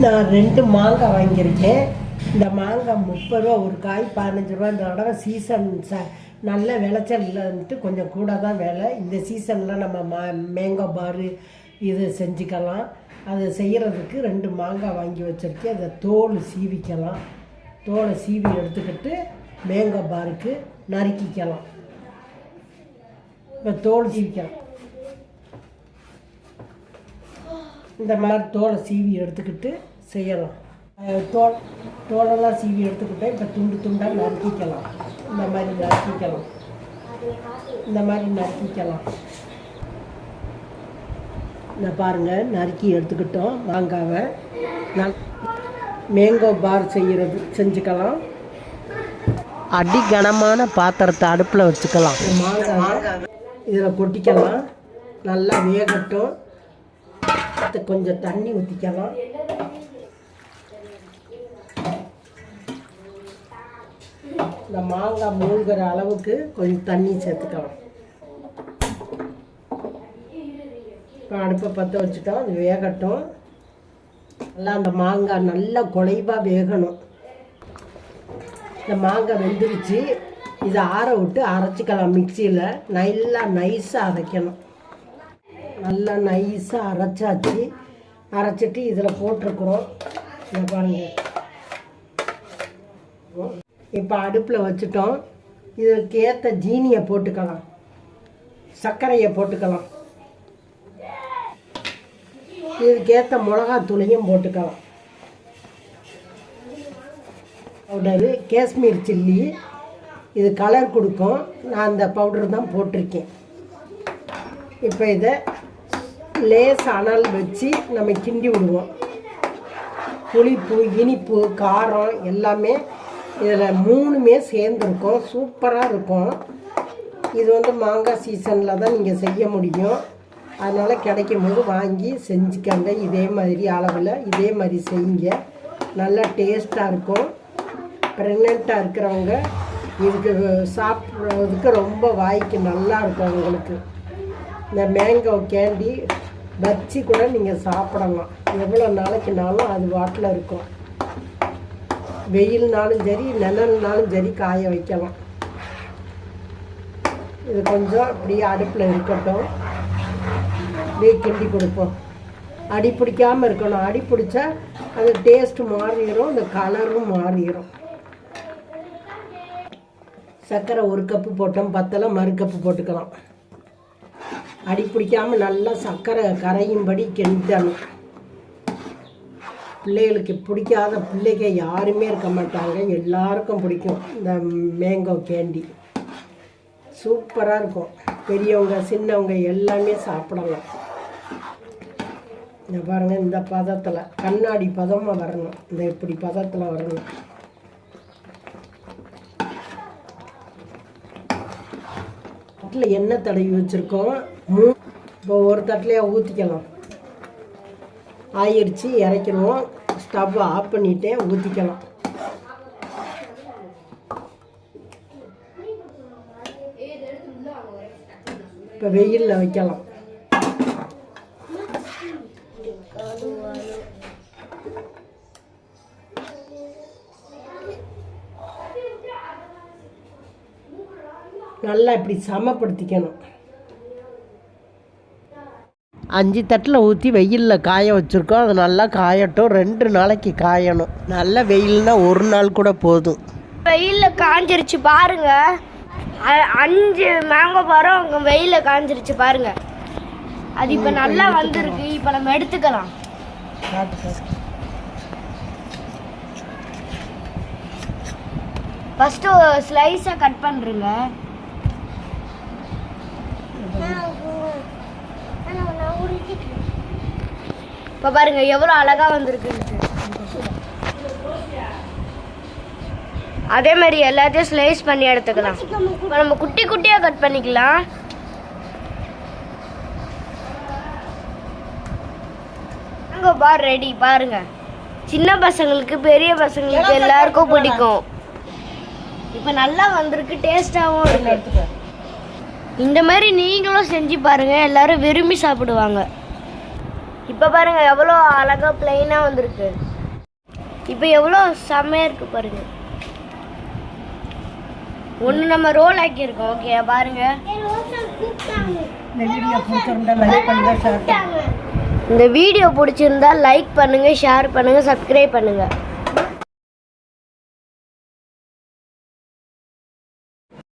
நான் 2 மாங்காய் வாங்கியிருக்கேன். இந்த மாங்காய் 30 ரூபா ஒரு காய், 15 ரூபா. இந்த தடவை சீசன் நல்ல விளைச்சல் வந்துட்டு கொஞ்சம் கூட தான் விலை. இந்த சீசனில் நம்ம மேங்கோ பாரு இது செஞ்சுக்கலாம். அது செய்கிறதுக்கு 2 மாங்காய் வாங்கி வச்சுருக்கேன். அதை தோல் சீவிக்கலாம். தோலை சீவி எடுத்துக்கிட்டு மேங்கோ பாருக்கு நறுக்கிக்கலாம். இப்போ தோல் சீவிக்கலாம். இந்த மாதிரி தோலை சீவி எடுத்துக்கிட்டு செய்யலாம். தோலெல்லாம் சீவி எடுத்துக்கிட்டேன். இப்போ துண்டு துண்டாக நறுக்கிக்கலாம். இந்த மாதிரி நறுக்கிக்கலாம். இந்த பாருங்கள், நறுக்கி எடுத்துக்கிட்டோம் மாங்காவை. மேங்கோ பார் செஞ்சுக்கலாம். அடிகனமான பாத்திரத்தை அடுப்பில் வச்சுக்கலாம். மாங்காய் இதில் கொட்டிக்கலாம். நல்லா வேகட்டும். கொஞ்சம் தண்ணி ஊற்றிக்கலாம். இந்த மாங்காய் மூழ்கிற அளவுக்கு கொஞ்சம் தண்ணி சேர்த்துக்கலாம். இப்போ அடுப்பை பற்ற வச்சுட்டோம். அது வேகட்டும். நல்லா அந்த மாங்காய் நல்லா குழைவாக வேகணும். இந்த மாங்காய் வெந்துருச்சு. இதை ஆற விட்டு அரைச்சிக்கலாம். மிக்சியில் நல்லா நைஸாக அரைக்கணும். நல்லா நைஸாக அரைச்சிட்டு இதில் போட்டிருக்குறோம். இதை பாருங்கள். இப்போ அடுப்பில் வச்சுட்டோம். இதுக்கு ஏற்ற ஜீனியை போட்டுக்கலாம். சர்க்கரையை போட்டுக்கலாம். இதுக்கேற்ற மிளகாத்தூளையும் போட்டுக்கலாம். பவுடரு காஷ்மீர் சில்லி, இது கலர் கொடுக்கும். நான் அந்த பவுடர் தான் போட்டிருக்கேன். இப்போ இதை லேஸ் அனல் வச்சு நம்ம கிண்டி விடுவோம். புளிப்பு, இனிப்பு, காரம் எல்லாமே இதில் 3மே சேர்ந்துருக்கும். சூப்பராக இருக்கும். இது மாங்காய் சீசனில் தான் நீங்கள் செய்ய முடியும். அதனால் கிடைக்கும் போது வாங்கி செஞ்சுக்கங்க. இதே மாதிரி அளவில் இதே மாதிரி செய்யுங்க. நல்லா டேஸ்ட்டாக இருக்கும். ப்ரெக்னெண்ட்டாக இருக்கிறவங்க இதுக்கு சாப்பிட்றதுக்கு ரொம்ப வாய்க்கு நல்லா இருக்கும். உங்களுக்கு இந்த மேங்கோ கேண்டி வச்சு கூட நீங்கள் சாப்பிடலாம். எவ்வளோ நாளைக்குனாலும் அது வாட்டில் இருக்கும். வெயில்னாலும் சரி, நிழல்னாலும் சரி காய வைக்கலாம். இது கொஞ்சம் அப்படியே அடுப்பில் இருக்கட்டும். அப்படியே கிண்டி கொடுப்போம். அடி பிடிக்காமல் இருக்கணும். அடி பிடிச்சா அது டேஸ்ட்டு மாறிடும், அந்த கலரும் மாறிடும். சர்க்கரை 1 கப்பு போட்டோம். பத்தலை மறு கப்பு போட்டுக்கலாம். அடி பிடிக்காமல் நல்லா சர்க்கரை கரையும்படி கிண்டணும். பிள்ளைகளுக்கு பிடிக்காத பிள்ளைங்க யாருமே இருக்க மாட்டாங்க. எல்லாருக்கும் பிடிக்கும் இந்த மேங்கோ கேண்டி. சூப்பராக இருக்கும். பெரியவங்க சின்னவங்க எல்லாமே சாப்பிடலாம். இந்த பாருங்கள், இந்த பதத்தில் கண்ணாடி பதமாக வரணும். இந்த இப்படி பதத்தில் வரணும். தட்டில் எண்ணெய் தடவி வச்சுருக்கோம். இப்போ ஒரு தட்டிலையே ஊற்றிக்கலாம். ஆயிடுச்சு, இறக்கிடுவோம். ஸ்டவ்வை ஆஃப் பண்ணிவிட்டு ஊற்றிக்கலாம். இப்போ வெயிலில் வைக்கலாம். நல்லா இப்படி சமப்படுத்திக்கணும். 5 தட்டில் ஊற்றி வெயிலில் காய வச்சுருக்கோம். அது நல்லா காயட்டும். 2 நாளைக்கு காயணும். நல்ல வெயில்னா 1 நாள் கூட போதும். வெயிலில் காஞ்சிருச்சு பாருங்க. 5 மேங்கோ பாரம் அங்கே வெயிலில் காஞ்சிருச்சு பாருங்க. அது இப்போ நல்லா வந்திருக்கு. இப்போ நம்ம எடுத்துக்கலாம். ஃபஸ்ட்டு ஸ்லைஸாக கட் பண்ணுறேங்க. இப்போ பாருங்க எவ்வளோ அழகா வந்திருக்கு. அதே மாதிரி எல்லாத்தையும் ஸ்லைஸ் பண்ணி எடுத்துக்கலாம். இப்போ நம்ம குட்டி குட்டியாக கட் பண்ணிக்கலாம். மேங்கோ பார் ரெடி. பாருங்க, சின்ன பசங்களுக்கு பெரிய பசங்களுக்கு எல்லாருக்கும் பிடிக்கும். இப்போ நல்லா வந்திருக்கு. டேஸ்டாகவும் இருக்கு. இந்த மாதிரி நீங்களும் செஞ்சு பாருங்க. எல்லாரும் விரும்பி சாப்பிடுவாங்க. இப்போ பாருங்க எவ்வளோ அழகா பிளெயினாக வந்திருக்கு. இப்போ எவ்வளோ செம்மையாக இருக்கு பாருங்க. ஒன்று நம்ம ரோல் ஆக்கியிருக்கோம். ஓகே பாருங்க. இந்த வீடியோ பிடிச்சிருந்தா லைக் பண்ணுங்க, ஷேர் பண்ணுங்க. இந்த வீடியோ பிடிச்சிருந்தா லைக் பண்ணுங்க, ஷேர் பண்ணுங்க, சப்ஸ்கிரைப் பண்ணுங்க.